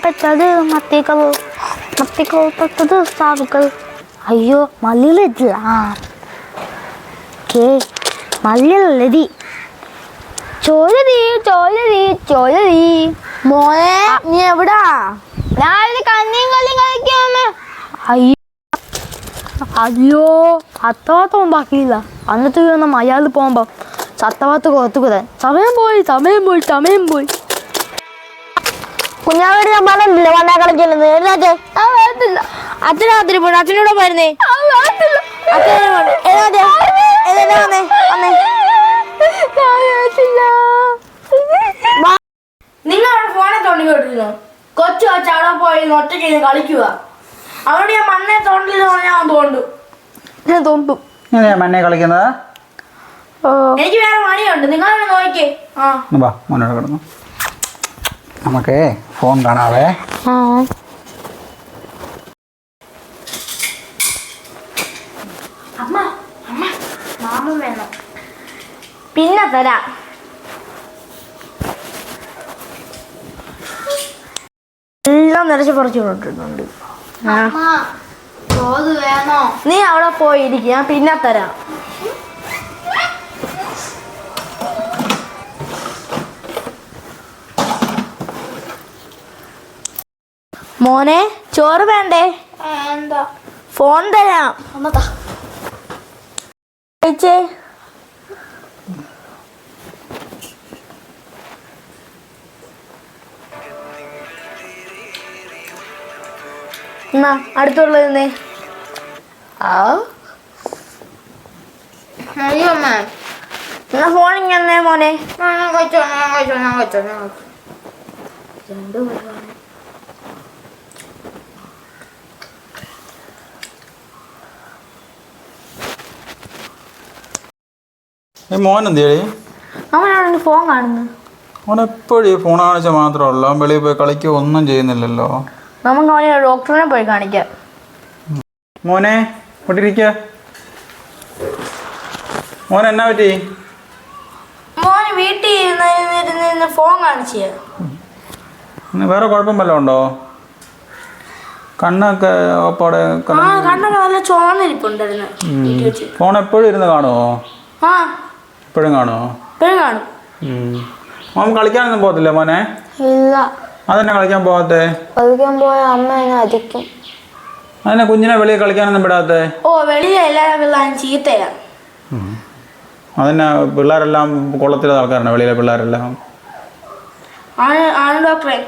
പെട്ടത് മത്തിക്കൾ പെട്ടത് സാവുകൾ അയ്യോ മല്ലിയിലിട്ടില്ല മല്ലിയിലതി ചോലതി മോനെ നീ എവിടാ? ഞാനിത് കഞ്ഞിയും കല്ലും കളിക്കാമേ. അയ്യോ അത്തവാത്ത ബാക്കിയില്ല. അന്നത്തെ ഒന്നും അയാൾ പോകുമ്പോ ചത്തവാത്ത കൊത്തുകുതാൻ സമയം പോയി. കുഞ്ഞാവോട് ഞാൻ പറഞ്ഞില്ല വണ്ണാ കളിക്കലെന്ന്. എഴുതാച്ചേ അച്ഛനാത്തിരി പോണു. അച്ഛനോട് പോയിരുന്നേ. നിങ്ങളവിടെ ഫോണെ തോണ്ടിക്കൊണ്ടിരുന്നു. കൊച്ചു കൊച്ചു അവിടെ പോയി ഒറ്റയ്ക്ക് കളിക്കുക. അവിടെ ഞാൻ മണ്ണെ തോണ്ടില്ലെന്ന് പറഞ്ഞാൽ ഞാൻ തോണ്ടും. മണ്ണെ കളിക്കുന്നത് എനിക്ക് വേറെ പണിയുണ്ട്. നിങ്ങളവിടെ നോക്കിക്കേ. വാ മോനോട് കിടന്നു. നമുക്കേ ഫോൺ കാണാവേ. അമ്മ മാമ വേണം. പിന്നെ തരാം. എല്ലാം നിറച്ച് പറിച്ചു കൊണ്ടിട്ടുണ്ട്. നീ അവിടെ പോയിരിക്കും. ഞാൻ പിന്നെ തരാം. മോനെ ചോറ് വേണ്ടേ? എന്താ ഫോൺ തരാം. കഴിച്ചേ. എന്നാ അടുത്തുള്ളതേ. എന്നാ ഫോൺ ഇങ്ങനെ മോനെ. മോൻ എന്തേടി? അവനാണ് ഫോൺ കാണുന്നത്. മോൻ എപ്പോഴും ഈ ഫോൺ കാണിച്ചാൽ മാത്രമല്ല, വെളിയിൽ പോയി കളിക്കുക ഒന്നും ചെയ്യുന്നില്ലല്ലോ. നമുക്ക് അവനെ ഡോക്ടറിനെ പോയി കാണിക്കാം. മോനെ ഇരിക്ക. മോൻ എന്നാ പറ്റി? മോന് വീട്ടിൽ ഇരുന്ന് ഫോൺ കാണിച്ചേ. വേറെ കുഴപ്പം വല്ലതും ഉണ്ടോ? കണ്ണൊക്കെ അപ്പോടെ കണ്ണൊക്കെ നല്ല ചോന്നിരിപ്പുണ്ടായിരുന്നു. ഫോൺ എപ്പോഴും ഇരുന്ന് കാണുമോ? എപ്പോഴും കാണുമോ? എപ്പോഴും കാണും. മോൻ കളിക്കാനൊന്നും പോകത്തില്ല മോനെ? ഇല്ല. അതെന്നെ കളിക്കാൻ പോകാത്തെ? കളിക്കാൻ പോയ അമ്മ എന്നെ അടിക്കും. അതെന്നെ കുഞ്ഞിനെ വെളിയിൽ കളിക്കാനൊന്നും വിടാത്തെ? വെളിയിൽ എല്ലാവരും പിള്ളേരും ചീത്തയാ. അതെന്നെ പിള്ളേരെല്ലാം കുളത്തിലെ ആൾക്കാരാണ്, വെളിയിലെ പിള്ളേരെല്ലാം. ആണ് ഡോക്ടറെ.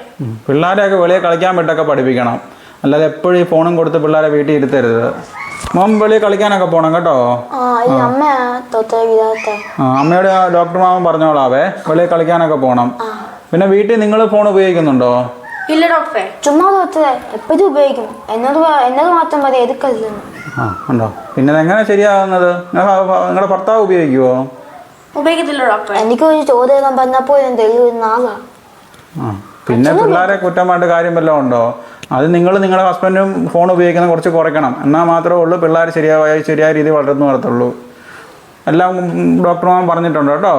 പിള്ളേരെയൊക്കെ വെളിയിൽ കളിക്കാൻ വിട്ടൊക്കെ പഠിപ്പിക്കണം, അല്ലാതെ എപ്പോഴും ഈ ഫോണും കൊടുത്ത് പിള്ളേരെ വീട്ടിൽ ഇരുത്തരുത്. മോൻ വെളിയിൽ കളിക്കാനൊക്കെ പോണം കേട്ടോ. അമ്മയോട് ഡോക്ടർ മാമൻ പറഞ്ഞോളാവേ, വെളിയിൽ കളിക്കാനൊക്കെ പോണം. പിന്നെ വീട്ടിൽ നിങ്ങൾ ഫോൺ ഉപയോഗിക്കുന്നുണ്ടോ? ഇല്ല ഡോക്ടറെ. ചുമ്മാ എപ്പോഴും ഉപയോഗിക്കും. എന്നോട് മാത്രം മതി എതുക്കല്ലെന്ന്. ഉണ്ടോ? പിന്നെ എങ്ങനെ ശരിയാകുന്നത്? നിങ്ങളുടെ ഭർത്താവ് ഉപയോഗിക്കുവോ? ഉപയോഗിക്കത്തില്ല ഡോക്ടറെ. എനിക്കൊരു ചോദ്യം എഴുതാൻ പറഞ്ഞപ്പോൾ ഞാൻ തെളിയുന്ന ആളാ. പിന്നെ പിള്ളേരെ കുറ്റമായിട്ട് കാര്യം വല്ലതും ഉണ്ടോ? അത് നിങ്ങളുടെ ഹസ്ബൻഡും ഫോൺ ഉപയോഗിക്കുന്നത് കുറച്ച് കുറയ്ക്കണം. എന്നാൽ മാത്രമേ ഉള്ളൂ പിള്ളേർ ശരിയായ രീതിയിൽ വളർന്നു വരത്തുള്ളൂ. എല്ലാം ഡോക്ടർമാർ പറഞ്ഞിട്ടുണ്ട് കേട്ടോ.